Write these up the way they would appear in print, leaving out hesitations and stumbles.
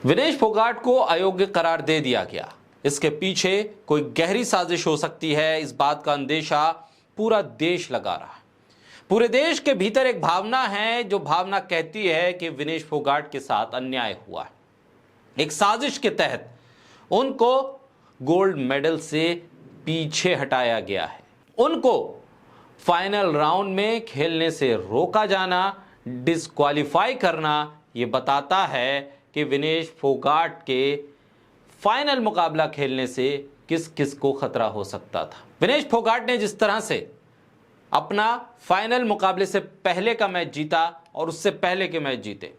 विनेश फोगाट को अयोग्य करार दे दिया गया। इसके पीछे कोई गहरी साजिश हो सकती है, इस बात का अंदेशा पूरा देश लगा रहा है। पूरे देश के भीतर एक भावना है, जो भावना कहती है कि विनेश फोगाट के साथ अन्याय हुआ है। एक साजिश के तहत उनको गोल्ड मेडल से पीछे हटाया गया है। उनको फाइनल राउंड में खेलने से रोका जाना, डिस्क्वालीफाई करना, यह बताता है कि विनेश फोगाट के फाइनल मुकाबला खेलने से किस किस को खतरा हो सकता था। विनेश फोगाट ने जिस तरह से अपना फाइनल मुकाबले से पहले का मैच जीता और उससे पहले के मैच जीते,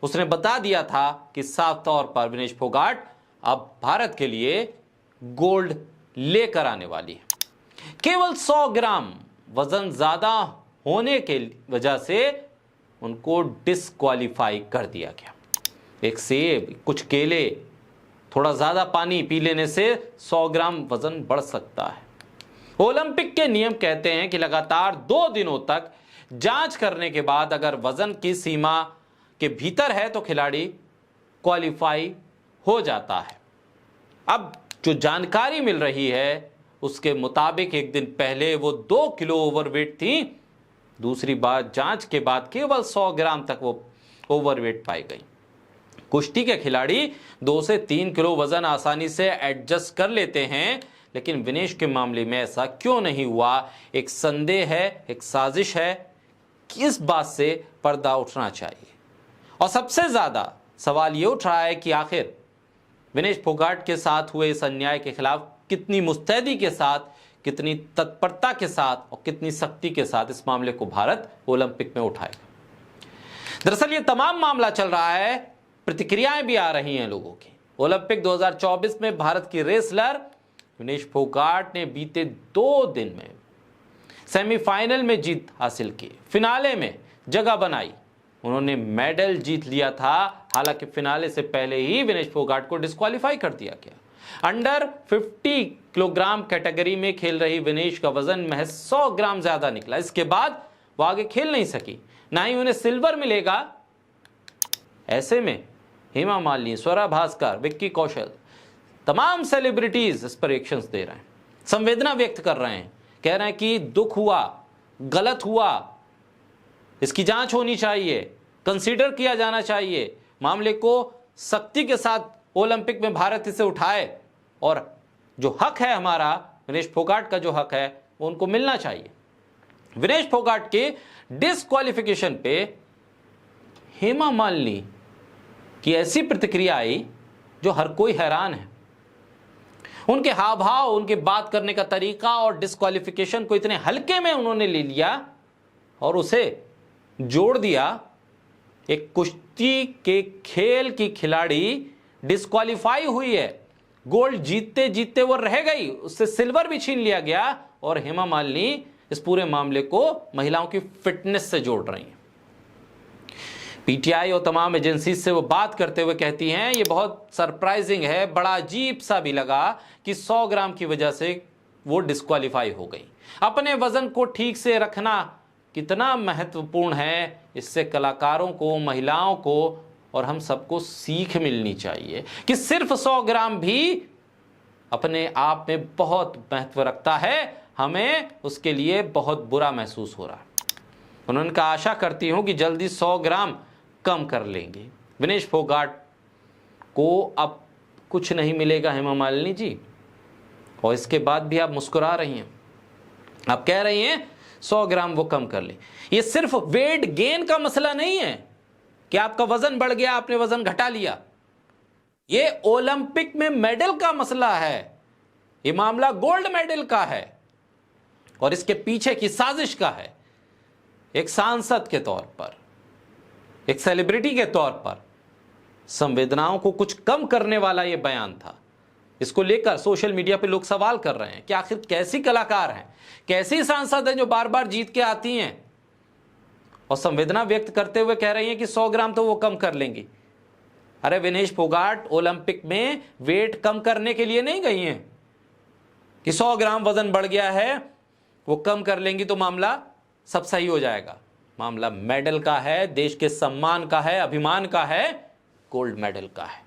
उसने बता दिया था कि साफ तौर पर विनेश फोगाट अब भारत के लिए गोल्ड लेकर आने वाली है। केवल 100 ग्राम वजन ज्यादा होने के वजह से उनको डिस्क्वालीफाई कर दिया गया। एक सेब, कुछ केले, थोड़ा ज्यादा पानी पी लेने से 100 ग्राम वजन बढ़ सकता है। ओलंपिक के नियम कहते हैं कि लगातार 2 दिनों तक जांच करने के बाद अगर वजन की सीमा के भीतर है तो खिलाड़ी क्वालिफाई हो जाता है। अब जो जानकारी मिल रही है उसके मुताबिक एक दिन पहले वो 2 किलो ओवरवेट थी। दूसरी बार जांच के बाद केवल 100 ग्राम तक वो ओवरवेट पाई गई। कुश्ती के खिलाड़ी 2 से 3 किलो वजन आसानी से एडजस्ट कर लेते हैं, लेकिन विनेश के मामले में ऐसा क्यों नहीं हुआ? एक संदेह है, एक साजिश है कि इस बात से पर्दा उठना चाहिए। और सबसे ज्यादा सवाल ये उठ रहा है कि आखिर विनेश फोगाट के साथ हुए इस अन्याय के खिलाफ कितनी मुस्तैदी के साथ, कितनी तत्परता के साथ और कितनी सख्ती के साथ इस मामले को भारत ओलंपिक में उठाएगा। दरअसल ये तमाम मामला चल रहा है, प्रतिक्रियाएं भी आ रही हैं लोगों की। ओलंपिक 2024 में भारत की रेसलर विनेश फोगाट ने बीते 2 दिन में सेमीफाइनल में जीत हासिल की, फिनाले में जगह बनाई, उन्होंने मेडल जीत लिया था। हालांकि फिनाले से पहले ही विनेश फोगाट को डिस्क्वालीफाई कर दिया गया। अंडर 50 किलोग्राम कैटेगरी में खेल रही विनेश का वजन महज 100 ग्राम ज्यादा निकला। इसके बाद वो आगे खेल नहीं सकी, ना ही उन्हें सिल्वर मिलेगा। ऐसे में हेमा मालिनी, स्वरा भास्कर, विक्की कौशल, तमाम सेलिब्रिटीज इस पर रिएक्शंस दे रहे हैं, संवेदना व्यक्त कर रहे हैं, कह रहे हैं कि दुख हुआ, गलत हुआ, इसकी जांच होनी चाहिए, कंसीडर किया जाना चाहिए, मामले को सख्ती के साथ ओलंपिक में भारत इसे उठाए और जो हक है हमारा, विनेश फोगाट का जो हक है वो उनको मिलना चाहिए। विनेश फोगाट के डिस्क्वालिफिकेशन पे हेमा मालिनी की ऐसी प्रतिक्रिया आई जो हर कोई हैरान है। उनके हाव भाव, उनके बात करने का तरीका और डिस्क्वालिफिकेशन को इतने हल्के में उन्होंने ले लिया और उसे जोड़ दिया। एक कुश्ती के खेल की खिलाड़ी डिस्क्वालीफाई हुई है, गोल्ड जीतते जीतते वो रह गई, उससे सिल्वर भी छीन लिया गया और हेमा मालिनी इस पूरे मामले को महिलाओं की फिटनेस से जोड़ रही हैं। पीटीआई और तमाम एजेंसी से वो बात करते हुए कहती हैं, ये बहुत सरप्राइजिंग है, बड़ा अजीब सा भी लगा कि 100 ग्राम की वजह से वो डिस्क्वालीफाई हो गई। अपने वजन को ठीक से रखना कितना महत्वपूर्ण है, इससे कलाकारों को, महिलाओं को और हम सबको सीख मिलनी चाहिए कि सिर्फ 100 ग्राम भी अपने आप में बहुत महत्व रखता है। हमें उसके लिए बहुत बुरा महसूस हो रहा है। उन्होंने कहा, आशा करती हूं कि जल्दी 100 ग्राम कम कर लेंगे। विनेश फोगाट को अब कुछ नहीं मिलेगा हेमा मालिनी जी, और इसके बाद भी आप मुस्कुरा रही हैं, आप कह रही हैं 100 ग्राम वो कम कर ले। ये सिर्फ वेट गेन का मसला नहीं है कि आपका वजन बढ़ गया, आपने वजन घटा लिया। ये ओलंपिक में मेडल का मसला है, ये मामला गोल्ड मेडल का है और इसके पीछे की साजिश का है। एक सांसद के तौर पर, एक सेलिब्रिटी के तौर पर संवेदनाओं को कुछ कम करने वाला यह बयान था। इसको लेकर सोशल मीडिया पे लोग सवाल कर रहे हैं कि आखिर कैसी कलाकार हैं, कैसी सांसद हैं जो बार बार जीत के आती हैं और संवेदना व्यक्त करते हुए कह रही हैं कि 100 ग्राम तो वो कम कर लेंगी। अरे विनेश फोगाट ओलंपिक में वेट कम करने के लिए नहीं गई हैं कि 100 ग्राम वजन बढ़ गया है वो कम कर लेंगी तो मामला सब सही हो जाएगा। मामला मेडल का है, देश के सम्मान का है, अभिमान का है, गोल्ड मेडल का है।